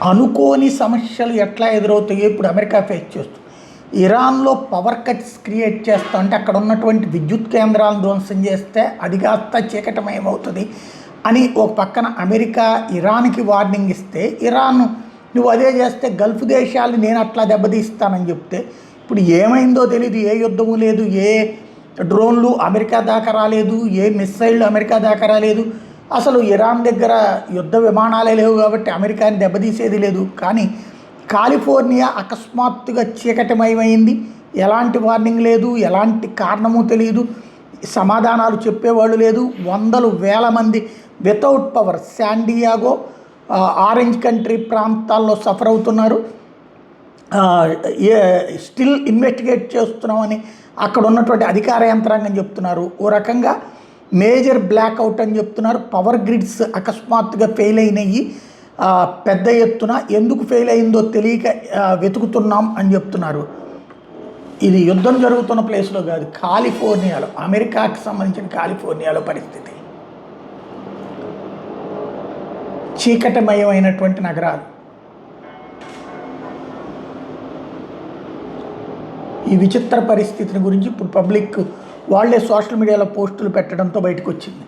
అనుకోని సమస్యలు ఎట్లా ఎదురవుతాయో ఇప్పుడు అమెరికా ఫేస్ చేస్తుంది. ఇరాన్లో పవర్ కట్స్ క్రియేట్ చేస్తా అంటే అక్కడ ఉన్నటువంటి విద్యుత్ కేంద్రాలను ధ్వంసం చేస్తే అది కాస్త చీకటమయమవుతుంది అని ఒక పక్కన అమెరికా ఇరాన్కి వార్నింగ్ ఇస్తే, ఇరాన్ నువ్వు అదే చేస్తే గల్ఫ్ దేశాలు నేను అట్లా దెబ్బతీస్తానని చెప్తే ఇప్పుడు ఏమైందో తెలియదు. ఏ యుద్ధము లేదు, ఏ డ్రోన్లు అమెరికా దాకా రాలేదు, ఏ మిస్సైళ్ళు అమెరికా దాకా రాలేదు. అసలు ఇరాన్ దగ్గర యుద్ధ విమానాలే లేవు కాబట్టి అమెరికాని దెబ్బతీసేది లేదు. కానీ కాలిఫోర్నియా అకస్మాత్తుగా చీకటిమయమైంది. ఎలాంటి వార్నింగ్ లేదు, ఎలాంటి కారణము తెలియదు, సమాధానాలు చెప్పేవాళ్ళు లేదు. వందలు వేల మంది without power San Diego, orange country ప్రాంతాల్లో సఫర్ అవుతున్నారు. స్టిల్ ఇన్వెస్టిగేట్ చేస్తున్నామని అక్కడ ఉన్నటువంటి అధికార యంత్రాంగం చెప్తున్నారు. ఓ రకంగా మేజర్ బ్లాక్అవుట్ అని చెప్తున్నారు. పవర్ గ్రిడ్స్ అకస్మాత్తుగా ఫెయిల్ అయినాయి పెద్ద ఎత్తున. ఎందుకు ఫెయిల్ అయిందో తెలియక వెతుకుతున్నాం అని చెప్తున్నారు. ఇది యుద్ధం జరుగుతున్న ప్లేస్లో కాదు, కాలిఫోర్నియాలో, అమెరికాకి సంబంధించిన కాలిఫోర్నియాలో పరిస్థితి. చీకటిమయమైనటువంటి నగరాలు. ఈ విచిత్ర పరిస్థితిని గురించి ఇప్పుడు పబ్లిక్ వాళ్ళే సోషల్ మీడియాలో పోస్టులు పెట్టడంతో బయటకు వచ్చింది.